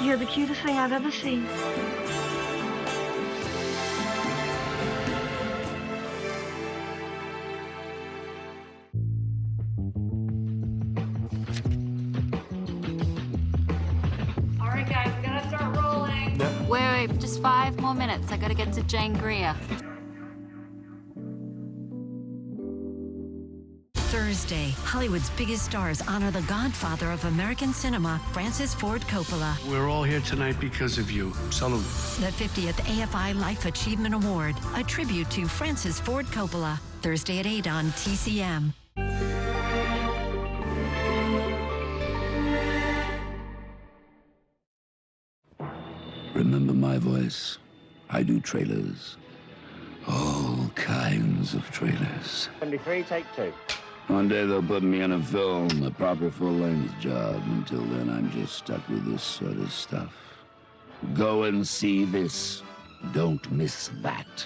You're the cutest thing I've ever seen. All right, guys, we gotta start rolling. Wait, just 5 more minutes. I gotta get to Jane Greer. Thursday, Hollywood's biggest stars honor the godfather of American cinema, Francis Ford Coppola. We're all here tonight because of you. Salute. The 50th AFI Life Achievement Award, a tribute to Francis Ford Coppola. Thursday at 8 on TCM. Remember my voice? I do trailers. All kinds of trailers. 73, take 2. One day they'll put me in a film, a proper full-length job. Until then, I'm just stuck with this sort of stuff. Go and see this. Don't miss that.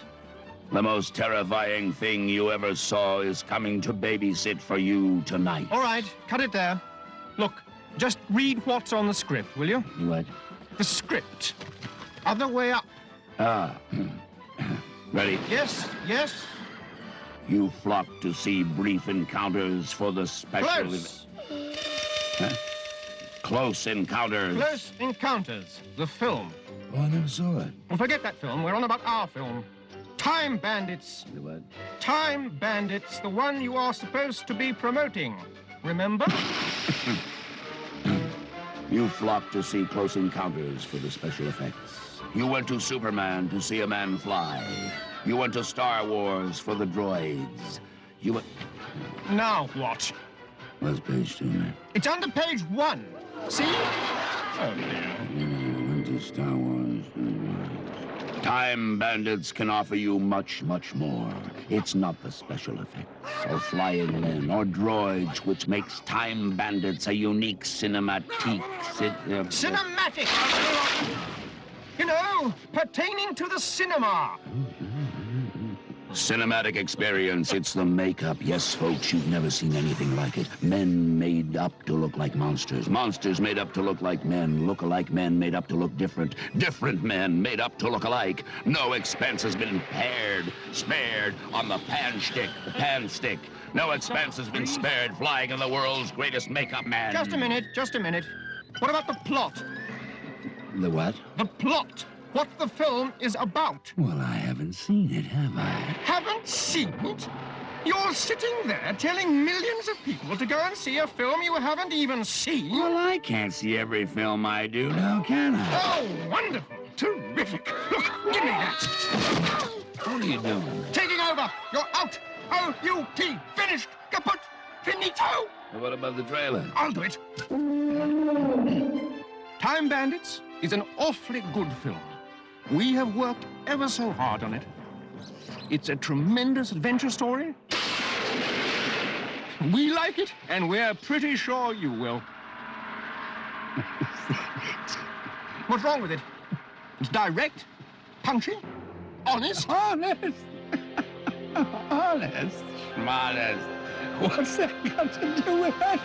The most terrifying thing you ever saw is coming to babysit for you tonight. All right, cut it there. Look, just read what's on the script, will you? What? The script. Other way up. Ah. Ready? Yes, yes. You flock to see brief encounters for the special... Close. Huh? Close encounters. Close Encounters, the film. Oh, I never saw it. Well, forget that film. We're on about our film. Time Bandits. The what? Time Bandits, the one you are supposed to be promoting. Remember? You flocked to see Close Encounters for the special effects. You went to Superman to see a man fly. You went to Star Wars for the droids. You went... Now what? What's page 2, man? It's under page 1. See? Oh, dear. You went to Star Wars for the droids. Time Bandits can offer you much, much more. It's not the special effects, or flying men, or droids, which makes Time Bandits a unique cinematic... Cinematic! You know, pertaining to the cinema. Cinematic experience. It's the makeup. Yes, folks, you've never seen anything like it. Men made up to look like monsters. Monsters made up to look like men. Look-alike men made up to look different. Different men made up to look alike. No expense has been spared on the pan stick. No expense has been spared flying in the world's greatest makeup man. Just a minute. What about the plot? The what? The plot. What the film is about. Well, I haven't seen it, have I? Haven't seen it? You're sitting there telling millions of people to go and see a film you haven't even seen? Well, I can't see every film I do now, can I? Oh, wonderful. Terrific. Look, give me that. What are you doing? Taking over. You're out. O-U-T. Finished. Kaput. Finito. What about the trailer? I'll do it. Time Bandits is an awfully good film. We have worked ever so hard on it. It's a tremendous adventure story. We like it, and we're pretty sure you will. What's wrong with it? It's direct, punchy, honest. Honest? Honest? Modest. What's that got to do with it?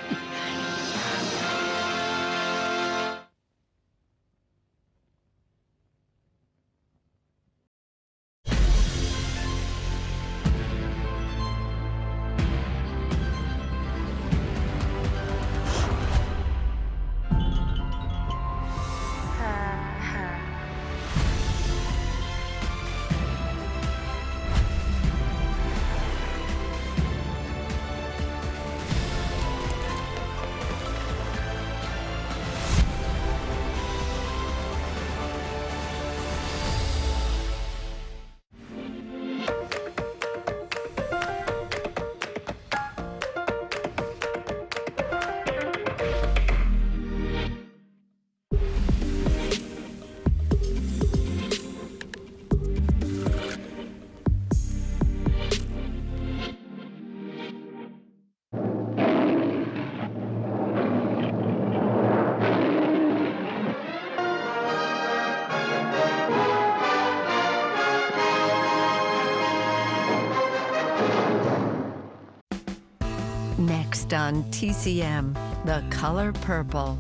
Next on TCM, The Color Purple.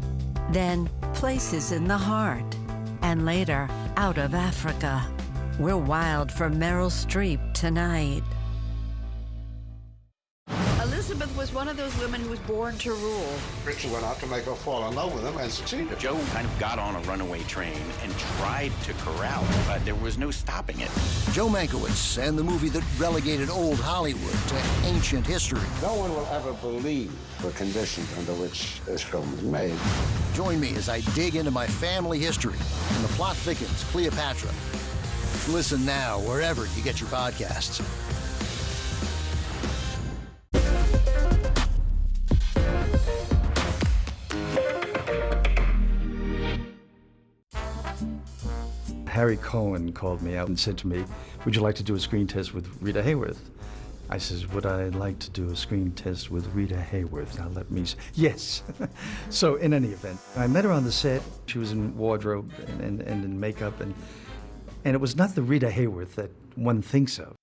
then places in the heart, and later out of Africa. We're wild for Meryl Streep tonight. Elizabeth was one of those women who was born to rule. Richard went out to make her fall in love with him and succeeded. Joe kind of got on a runaway train and tried to corral it, but there was no stopping it. Joe Mankiewicz and the movie that relegated old Hollywood to ancient history. No one will ever believe the conditions under which this film was made. Join me as I dig into my family history and the plot thickens Cleopatra. Listen now wherever you get your podcasts. Harry Cohen called me out and said to me, would you like to do a screen test with Rita Hayworth? I says, would I like to do a screen test with Rita Hayworth? Now let me, yes. So in any event, I met her on the set. She was in wardrobe and in makeup, and it was not the Rita Hayworth that one thinks of.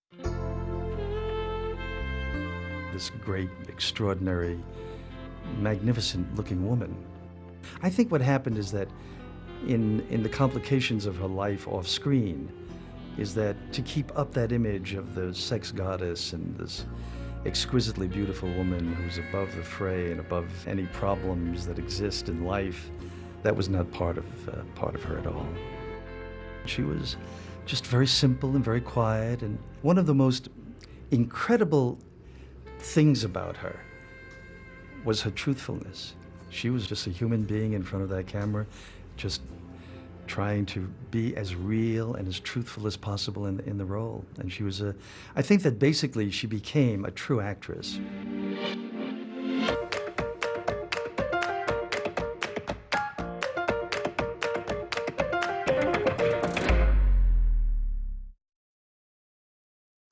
This great, extraordinary, magnificent looking woman. I think what happened is that in the complications of her life off screen is that to keep up that image of the sex goddess and this exquisitely beautiful woman who's above the fray and above any problems that exist in life, that was not part of her at all. She was just very simple and very quiet, and one of the most incredible things about her was her truthfulness. She was just a human being in front of that camera, just trying to be as real and as truthful as possible in the role. And she was I think that basically she became a true actress.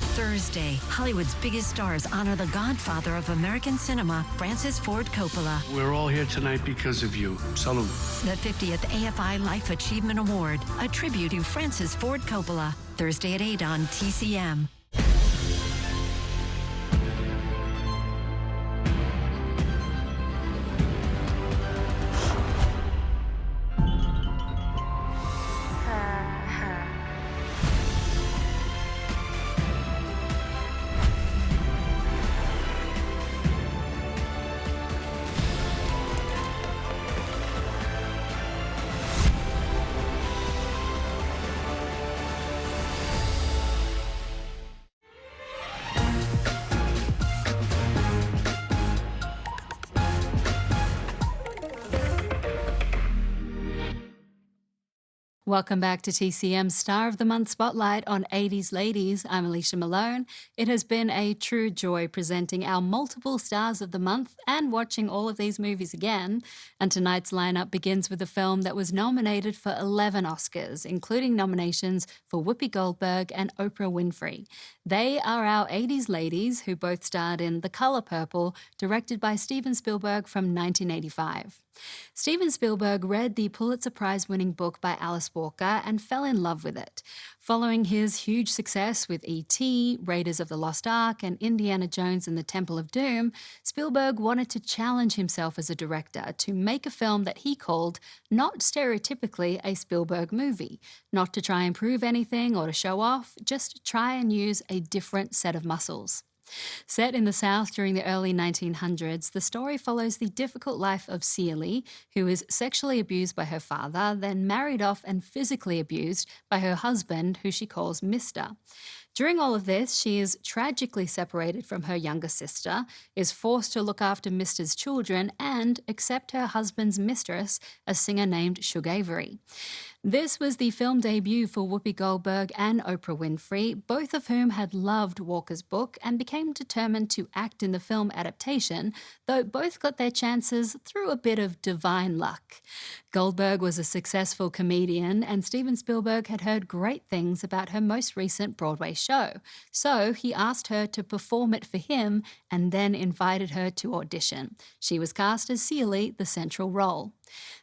Thursday, Hollywood's biggest stars honor the godfather of American cinema, Francis Ford Coppola. We're all here tonight because of you. Salute. The 50th AFI Life Achievement Award, a tribute to Francis Ford Coppola. Thursday at 8 on TCM. Welcome back to TCM's Star of the Month Spotlight on 80s Ladies. I'm Alicia Malone. It has been a true joy presenting our multiple Stars of the Month and watching all of these movies again. And tonight's lineup begins with a film that was nominated for 11 Oscars, including nominations for Whoopi Goldberg and Oprah Winfrey. They are our 80s ladies who both starred in The Color Purple, directed by Steven Spielberg from 1985. Steven Spielberg read the Pulitzer Prize-winning book by Alice Walker and fell in love with it. Following his huge success with E.T., Raiders of the Lost Ark, and Indiana Jones and the Temple of Doom, Spielberg wanted to challenge himself as a director to make a film that he called not stereotypically a Spielberg movie, not to try and prove anything or to show off, just to try and use a different set of muscles. Set in the South during the early 1900s, the story follows the difficult life of Celie, who is sexually abused by her father, then married off and physically abused by her husband, who she calls Mr. During all of this, she is tragically separated from her younger sister, is forced to look after Mr.'s children, and accept her husband's mistress, a singer named Shug Avery. This was the film debut for Whoopi Goldberg and Oprah Winfrey, both of whom had loved Walker's book and became determined to act in the film adaptation, though both got their chances through a bit of divine luck. Goldberg was a successful comedian, and Steven Spielberg had heard great things about her most recent Broadway show, so he asked her to perform it for him and then invited her to audition. She was cast as Celie, the central role.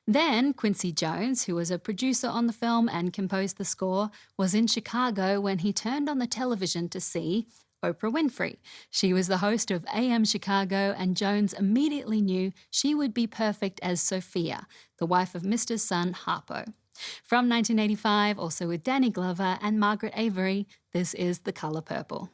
Then Quincy Jones, who was a producer on the film and composed the score, was in Chicago when he turned on the television to see Oprah Winfrey. She was the host of AM Chicago, and Jones immediately knew she would be perfect as Sophia, the wife of Mr. Son Harpo. From 1985, also with Danny Glover and Margaret Avery, this is The Color Purple.